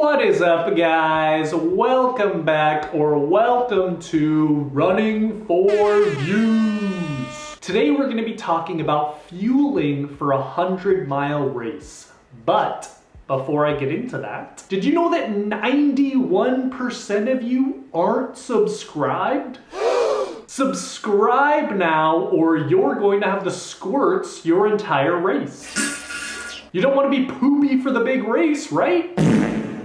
What is up, guys? Welcome back, or welcome to Running for Views. Today we're going to be talking about fueling for a 100-mile race. But before I get into that, did you know that 91% of you aren't subscribed? Subscribe now, or you're going to have the squirts your entire race. You don't want to be poopy for the big race, right?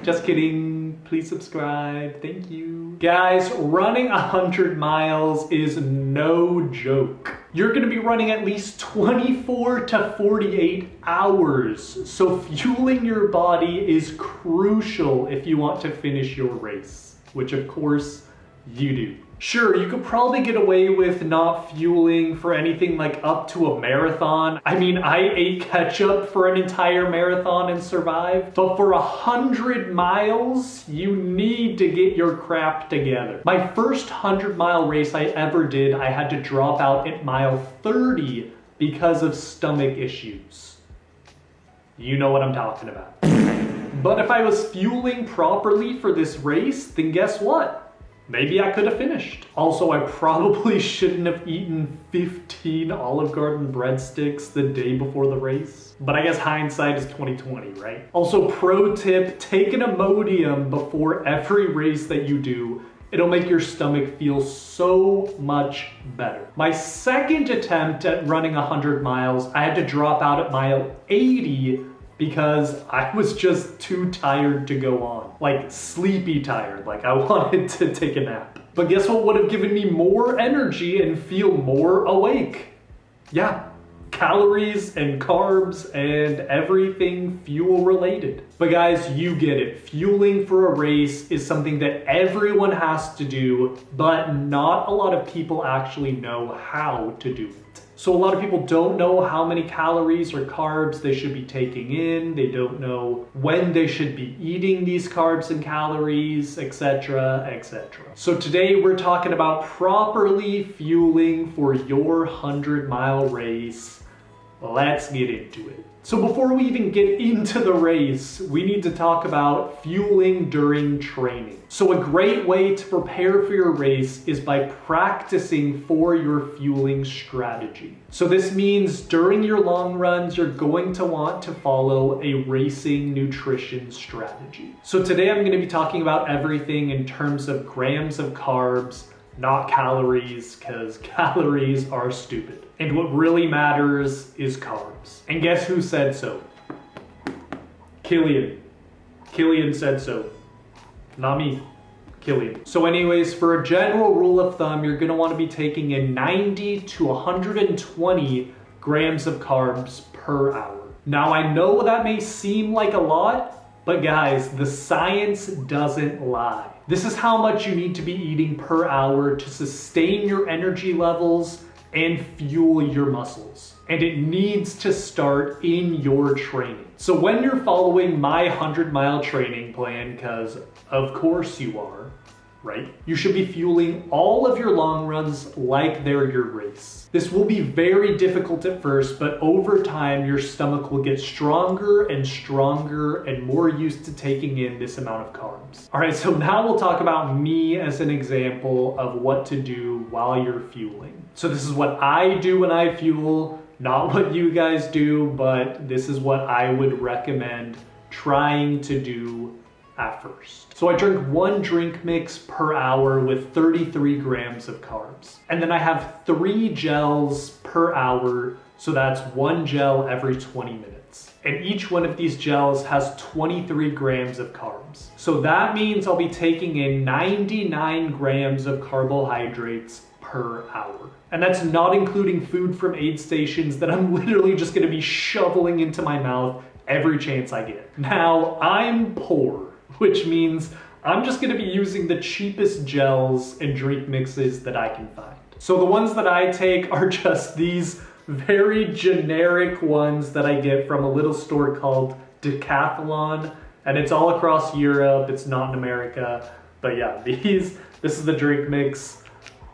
Just kidding. Please subscribe. Thank you. Guys, running 100 miles is no joke. You're going to be running at least 24 to 48 hours. So fueling your body is crucial if you want to finish your race, which of course you do. Sure, you could probably get away with not fueling for anything like up to a marathon. I mean, I ate ketchup for an entire marathon and survived. But for 100 miles, you need to get your crap together. My first 100-mile race I ever did, I had to drop out at mile 30 because of stomach issues. You know what I'm talking about. But if I was fueling properly for this race, then guess what? Maybe I could have finished. Also, I probably shouldn't have eaten 15 Olive Garden breadsticks the day before the race. But I guess hindsight is 20/20, right? Also, pro tip, take an Imodium before every race that you do. It'll make your stomach feel so much better. My second attempt at running 100 miles, I had to drop out at mile 80 because I was just too tired to go on. Like sleepy tired, like I wanted to take a nap. But guess what would have given me more energy and feel more awake? Yeah, calories and carbs and everything fuel related. But guys, you get it. Fueling for a race is something that everyone has to do, but not a lot of people actually know how to do it. So a lot of people don't know how many calories or carbs they should be taking in. They don't know when they should be eating these carbs and calories, etc., etc. So today we're talking about properly fueling for your 100-mile race. Let's get into it. So before we even get into the race, we need to talk about fueling during training. So a great way to prepare for your race is by practicing for your fueling strategy. So this means during your long runs, you're going to want to follow a racing nutrition strategy. So today I'm going to be talking about everything in terms of grams of carbs, not calories, because calories are stupid. And what really matters is carbs. And guess who said so? Killian. Killian said so. Not me. Killian. So anyways, for a general rule of thumb, you're going to want to be taking in 90 to 120 grams of carbs per hour. Now I know that may seem like a lot, but guys, the science doesn't lie. This is how much you need to be eating per hour to sustain your energy levels and fuel your muscles. And it needs to start in your training. So when you're following my 100-mile training plan, because of course you are, right? You should be fueling all of your long runs like they're your race. This will be very difficult at first, but over time your stomach will get stronger and stronger and more used to taking in this amount of carbs. All right, so now we'll talk about me as an example of what to do while you're fueling. So this is what I do when I fuel, not what you guys do, but this is what I would recommend trying to do at first. So I drink one drink mix per hour with 33 grams of carbs. And then I have 3 gels per hour, so that's 1 gel every 20 minutes. And each one of these gels has 23 grams of carbs. So that means I'll be taking in 99 grams of carbohydrates per hour. And that's not including food from aid stations that I'm literally just gonna be shoveling into my mouth every chance I get. Now, I'm poor, which means I'm just gonna be using the cheapest gels and drink mixes that I can find. So the ones that I take are just these very generic ones that I get from a little store called Decathlon, and it's all across Europe, it's not in America. But yeah, this is the drink mix,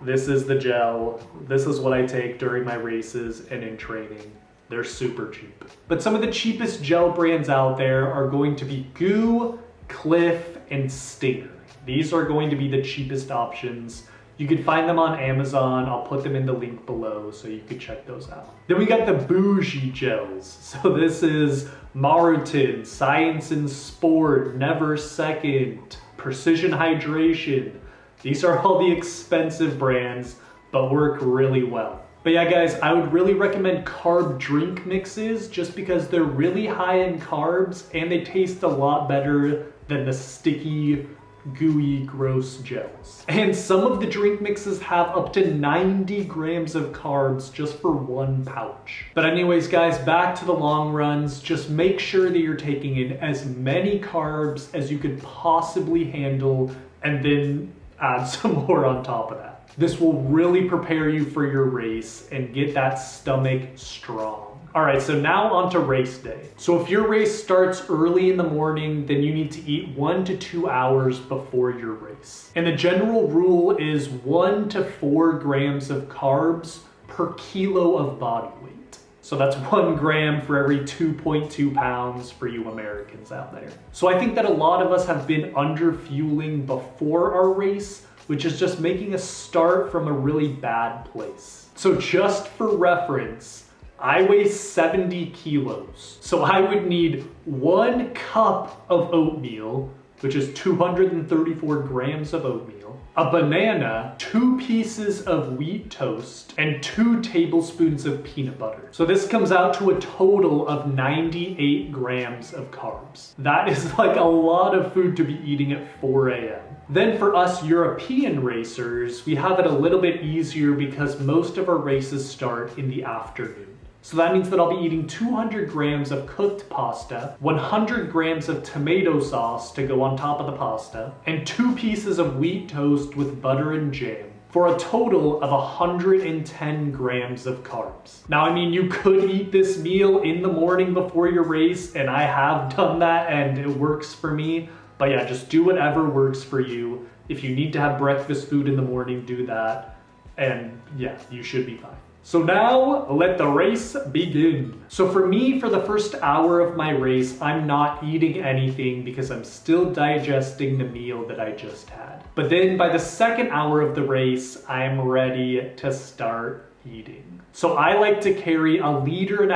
this is the gel, this is what I take during my races and in training. They're super cheap. But some of the cheapest gel brands out there are going to be GU, Cliff, and Stinger. These are going to be the cheapest options. You can find them on Amazon. I'll put them in the link below so you can check those out. Then we got the bougie gels. So this is Marutin, Science and Sport, Never Second, Precision Hydration. These are all the expensive brands, but work really well. But yeah, guys, I would really recommend carb drink mixes just because they're really high in carbs and they taste a lot better than the sticky, gooey, gross gels. And some of the drink mixes have up to 90 grams of carbs just for one pouch. But anyways, guys, back to the long runs. Just make sure that you're taking in as many carbs as you could possibly handle and then add some more on top of that. This will really prepare you for your race and get that stomach strong. All right, so now on to race day. So if your race starts early in the morning, then you need to eat 1 to 2 hours before your race. And the general rule is 1 to 4 grams of carbs per kilo of body weight. So that's 1 gram for every 2.2 pounds for you Americans out there. So I think that a lot of us have been under fueling before our race, which is just making us start from a really bad place. So just for reference, I weigh 70 kilos. So I would need 1 cup of oatmeal, which is 234 grams of oatmeal, a banana, 2 pieces of wheat toast, and 2 tablespoons of peanut butter. So this comes out to a total of 98 grams of carbs. That is like a lot of food to be eating at 4 a.m. Then for us European racers, we have it a little bit easier because most of our races start in the afternoon. So that means that I'll be eating 200 grams of cooked pasta, 100 grams of tomato sauce to go on top of the pasta, and 2 pieces of wheat toast with butter and jam, for a total of 110 grams of carbs. Now, I mean, you could eat this meal in the morning before your race, and I have done that and it works for me. But yeah, just do whatever works for you. If you need to have breakfast food in the morning, do that. And yeah, you should be fine. So now, let the race begin. So for me, for the first hour of my race, I'm not eating anything because I'm still digesting the meal that I just had. But then by the second hour of the race, I'm ready to start eating. So I like to carry 1.5 liters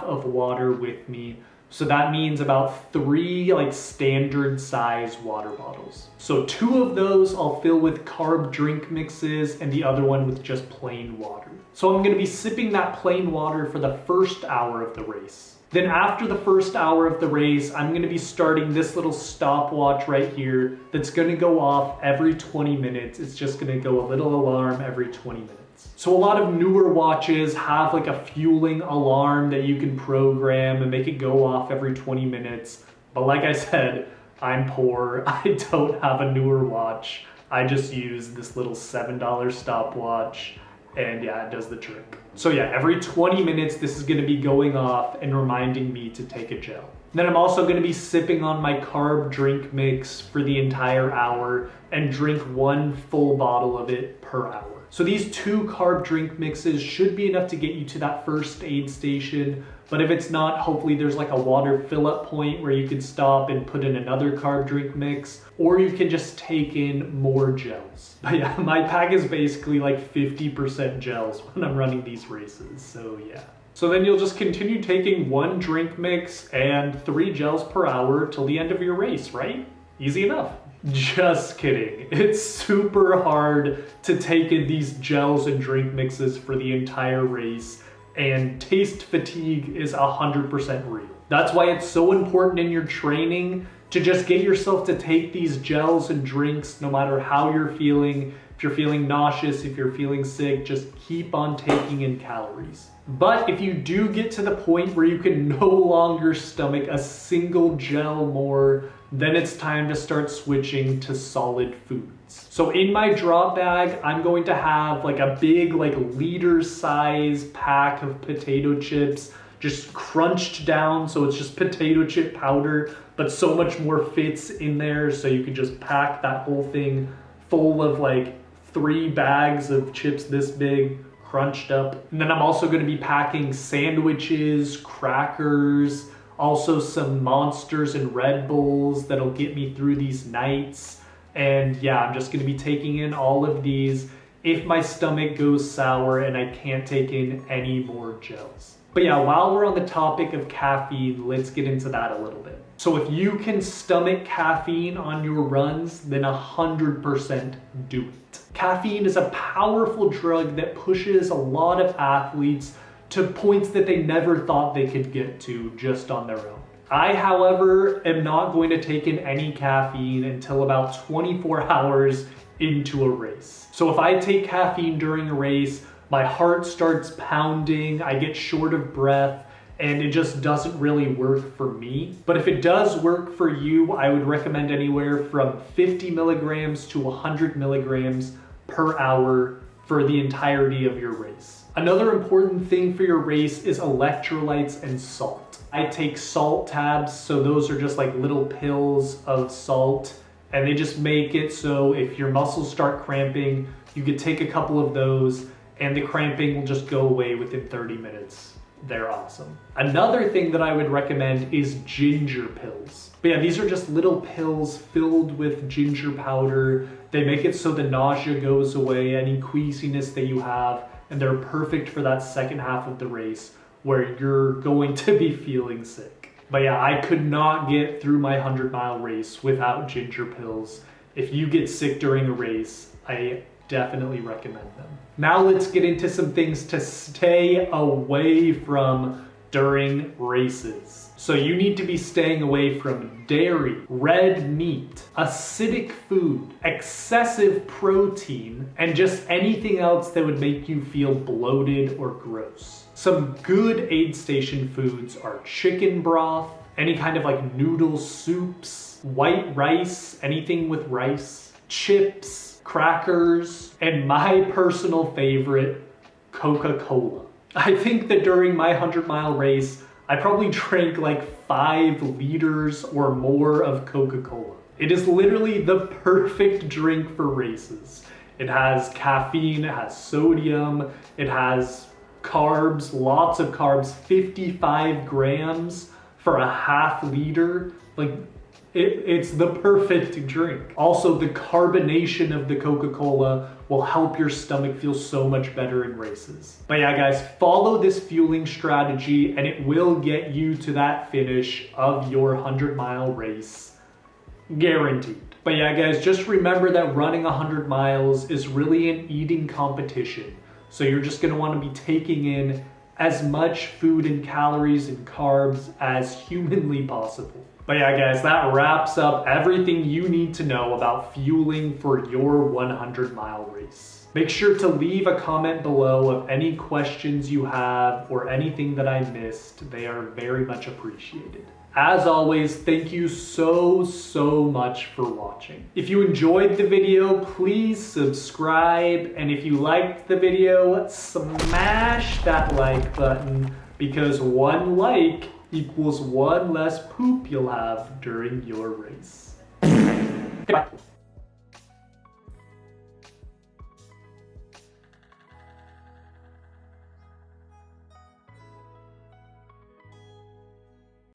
of water with me. So that means about 3 like standard size water bottles. So 2 of those I'll fill with carb drink mixes and the other one with just plain water. So I'm gonna be sipping that plain water for the first hour of the race. Then after the first hour of the race, I'm gonna be starting this little stopwatch right here that's gonna go off every 20 minutes. It's just gonna go a little alarm every 20 minutes. So a lot of newer watches have like a fueling alarm that you can program and make it go off every 20 minutes. But like I said, I'm poor. I don't have a newer watch. I just use this little $7 stopwatch. And yeah, it does the trick. So yeah, every 20 minutes, this is gonna be going off and reminding me to take a gel. Then I'm also gonna be sipping on my carb drink mix for the entire hour and drink 1 full bottle of it per hour. So these 2 carb drink mixes should be enough to get you to that first aid station. But if it's not, hopefully there's like a water fill-up point where you can stop and put in another carb drink mix, or you can just take in more gels. But yeah, my pack is basically like 50% gels when I'm running these races, so yeah. So then you'll just continue taking 1 drink mix and 3 gels per hour till the end of your race, right? Easy enough. Just kidding. It's super hard to take in these gels and drink mixes for the entire race, and taste fatigue is 100% real. That's why it's so important in your training to just get yourself to take these gels and drinks no matter how you're feeling. If you're feeling nauseous, if you're feeling sick, just keep on taking in calories. But if you do get to the point where you can no longer stomach a single gel more, then it's time to start switching to solid foods. So in my drop bag, I'm going to have like a big like liter size pack of potato chips, just crunched down, so it's just potato chip powder, but so much more fits in there, so you can just pack that whole thing full of like 3 bags of chips this big, crunched up. And then I'm also going to be packing sandwiches, crackers, Also some Monsters and Red Bulls that'll get me through these nights. And yeah, I'm just gonna be taking in all of these if my stomach goes sour and I can't take in any more gels. But yeah, while we're on the topic of caffeine, let's get into that a little bit. So if you can stomach caffeine on your runs, then 100% do it. Caffeine is a powerful drug that pushes a lot of athletes to points that they never thought they could get to just on their own. I, however, am not going to take in any caffeine until about 24 hours into a race. So if I take caffeine during a race, my heart starts pounding, I get short of breath, and it just doesn't really work for me. But if it does work for you, I would recommend anywhere from 50 milligrams to 100 milligrams per hour for the entirety of your race. Another important thing for your race is electrolytes and salt. I take salt tabs, so those are just like little pills of salt, and they just make it so if your muscles start cramping, you could take a couple of those and the cramping will just go away within 30 minutes. They're awesome. Another thing that I would recommend is ginger pills. But yeah, these are just little pills filled with ginger powder. They make it so the nausea goes away, any queasiness that you have, and they're perfect for that second half of the race where you're going to be feeling sick. But yeah, I could not get through my 100-mile race without ginger pills. If you get sick during a race, I definitely recommend them. Now let's get into some things to stay away from during races. So you need to be staying away from dairy, red meat, acidic food, excessive protein, and just anything else that would make you feel bloated or gross. Some good aid station foods are chicken broth, any kind of like noodle soups, white rice, anything with rice, chips, crackers, and my personal favorite, Coca-Cola. I think that during my 100-mile race, I probably drank like 5 liters or more of Coca-Cola. It is literally the perfect drink for races. It has caffeine, it has sodium, it has carbs, lots of carbs, 55 grams for a half liter. Like, it's the perfect drink. Also, the carbonation of the Coca-Cola will help your stomach feel so much better in races. But yeah, guys, follow this fueling strategy and it will get you to that finish of your 100-mile race. Guaranteed. But yeah, guys, just remember that running 100 miles is really an eating competition. So you're just gonna wanna be taking in as much food and calories and carbs as humanly possible. But yeah, guys, that wraps up everything you need to know about fueling for your 100-mile race. Make sure to leave a comment below of any questions you have or anything that I missed. They are very much appreciated. As always, thank you so much for watching. If you enjoyed the video, please subscribe. And if you liked the video, smash that like button, because one like equals one less poop you'll have during your race. Goodbye.